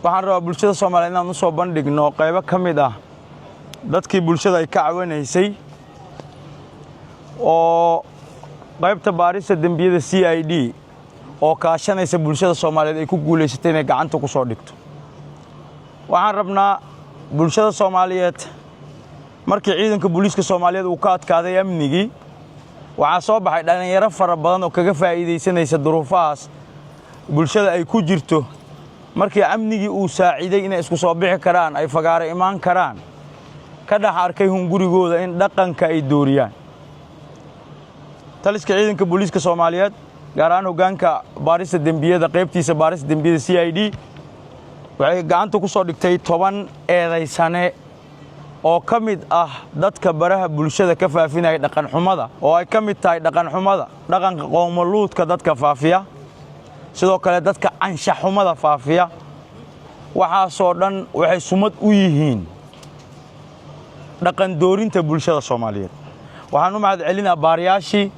waxaan rabaa bulshada Soomaaliyeed inaan u soo bandhigno qaybo ka mid ah dadkii bulshada ay ka cawanaysay oo qaybta baarista dambiyada CID oo kaashanaysa bulshada Soomaaliyeed ay ku guuleysatay inay gacanta ku soo dhigto. waxaan rabnaa bulshada Soomaaliyeed markii ciidanka booliiska Soomaaliyeed uu ka adkaaday amnigii waxaa soo baxay dhalinyaro fara badan oo kaga faa'iideysanaysa duruufahaas bulshada ay ku jirto markii amnigii uu saaciday inay isku soo bixi karaan ay fagaaro imaan karaan ka dhax arkay hungurigooda in dhaqanka ay dooriyaan. taliska ciidanka booliiska Soomaaliyeed gaar ahaan hoggaanka baarista dambiyada qaybtiisa baarista dambiyada CID waxay gacanta ku soo dhigtay 10 eedaysane oo ka mid ah dadka baraha bulshada ka faafinaya dhaqan xumada oo ay ka mid tahay dhaqan xumada dhaqanka qowmuluudka dadka faafiya sidoo kale dadka anshax xumada faafiya waxaasoo dhan waxay sumad u yihiin dhaqan doorinta bulshada Soomaaliyeed. waxaan u mahad celinaa baariyaashii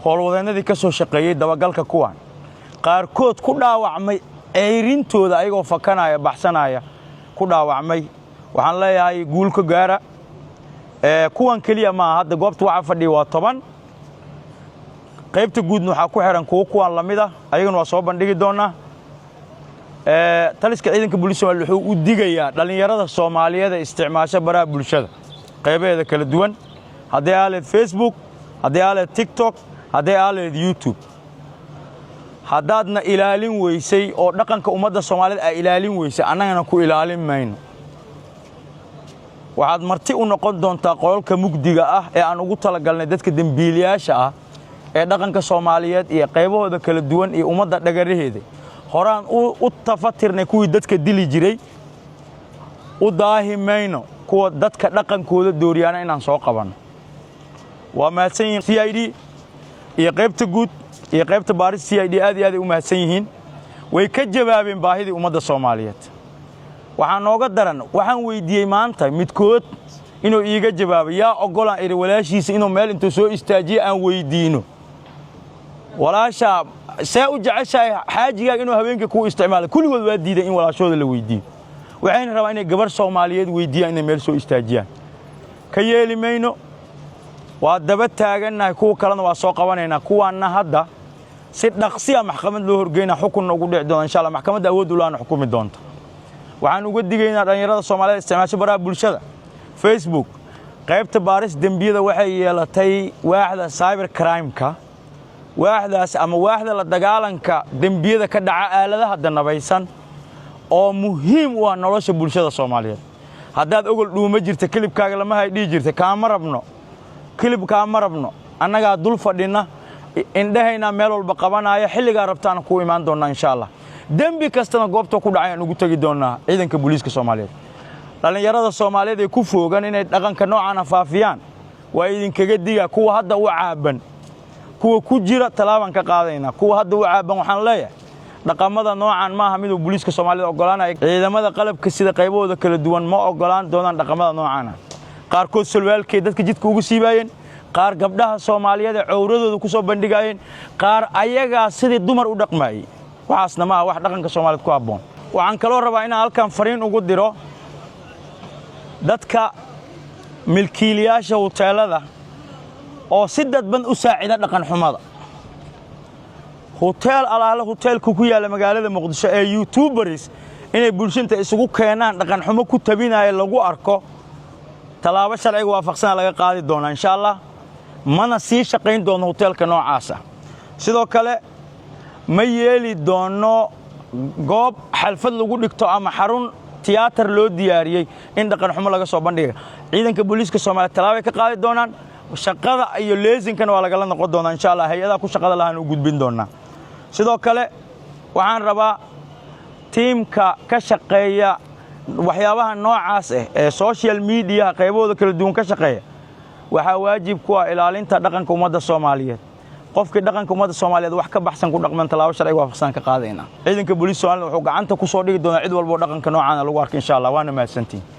howlwadeennadii ka soo shaqeeyay dabagalka kuwan qaarkood ku dhaawacmay ceyrintooda ayagoo fakanaya baxsanaya ku dhaawacmay. waxaan leeyahay guul ka gaara kuwan kaliya ma hadda goobta waxa fadhiyo waa 10 qaybta guudna waxa ku xiran kuwan lamid ah ayaguna waa soo bandhigi doona. taliska ciidanka booliiska wuxuu u digayaa dhalinyarada Soomaaliyeed ee isticmaasha baraha bulshada qaybaheeda kala duwan haddii aad Facebook haddii aad TikTok haddii aad YouTube haddaadna ilaalin weysay oo dhaqanka ummadda Soomaaliyeed ay ilaalin weysay annagana ku ilaalin mayno. waxaad marti u noqon doontaa qolka mugdiga ah ee aan ugu talagalnay dadka dambiilayaasha ah ee dhaqanka Soomaaliyeed iyo qaybahooda kala duwan iyo ummadda dhagaraheeda horaan u tafatirnay kuwii dadka dili jiray u daahimayno kuwa dadka dhaqankooda dooriyana inaan soo qabanno. waa mahadsan yihiin CID iyo qaybta guud iyo qaybta baaris CID aad iyo aad u mahadsan yihiin way ka jawaabeen baahidii ummadda Soomaaliyeed. waxaan nooga daran waxaan weydiiyay maanta midkood inuu iiga jawaabo yaa ogolaan iri walaashiisa inuu meel intuu soo istaajiyo aan weydiino walaasha see u jeceshahay xaajigaaga inuu habeenka ku isticmaalo kulligood waa diiday in walaashooda la weydiiyo. waxayna rabaan inay gabar Soomaaliyeed weydiiyaan inay meel soo istaajiyaan ka yeeli mayno. waa daba taaganahay kuwa kalena waa soo qabanaynaa kuwaana hadda si dhaqsi ah maxkamad loo horgeynaa xukun ugu dhici doona insha Allah maxkamadda awood u laana xukumi doonta. waxaan uga digaynaa dhalinyarada Soomaaliyeed isticmaasha baraha bulshada Facebook qaybta baaris dambiyada waxay yeelatay waaxda cyber crime-ka waaxdaas ama waaxda la dagaalanka dambiyada ka dhaca aaladaha danabaysan oo muhiim u ah nolosha bulshada Soomaaliyeed. haddaad ogol dhuuma jirta kilibkaaga lama haydii jirta kaama rabno kilibka ma rabno annaga dul fadhina indhahayna meel walba qabanaya xilliga rabtaan ku imaan doona insha Allah. dambi kastana goobta ku dhacay aan ugu tagi doona ciidanka booliiska Soomaaliyeed. dhalinyarada Soomaaliyeed ee ku foogan inay dhaqanka noocan faafiyaan waa idinkaga diga kuwa hadda u caaban kuwa ku jira talaaban ka qaadayna kuwa hadda u caaban waxaan leeyahay dhaqamada noocan ma aha mid uu booliiska Soomaaliyeed ogolaanay ciidamada qalabka sida qaybahooda kala duwan ma ogolaan doonaan dhaqamada noocan qaarkood sulwaalkay dadka jidka ugu siibaayeen qaar gabdhaha Soomaaliyeed ee cawradooda ku soo bandhigayeen qaar ayaga sidii dumar u dhaqmaayay waxaasna ma wax dhaqanka Soomaaliyeed ku habboon. waxaan kaloo rabaa inaan halkan fariin ugu diro dadka milkiilayaasha hoteelada oo si dadban u saacida dhaqan xumada. hoteelku ku yaala magaalada Muqdisho ee YouTubers inay bulshada isugu keenaan dhaqan xumo ku tabinaya lagu arko talaabo sharciga waafaqsan laga qaadi doona insha Allah mana sii shaqayn doono hoteelka noocaas ah. sidoo kale ma yeeli doono goob xalfad lagu dhigto ama xarun tiyaatar loo diyaariyay in dhaqan xumo laga soo bandhigo. ciidanka booliiska Soomaaliyeed talaabo ka qaadi doonaan shaqada iyo leesinkan waa laga la noqon doona insha Allah hay'adaha ku shaqada lahaan u gudbin doona. sidoo kale waxaan rabaa teamka ka shaqeeya waxyaabaha noocaas ah ee social media qaybahooda kala duwan ka shaqeeya waxa waajib ku ah ilaalinta dhaqanka ummadda Soomaaliyeed. qofkii dhaqanka ummadda Soomaaliyeed wax ka baxsan ku dhaqman talaabo sharci waafaqsan ka qaadayna ciidanka booliiska Soomaaliyeed wuxuu gacanta ku soo dhigi doonaa cid walba dhaqanka noocan lagu arko insha Allah waana mahadsantiin.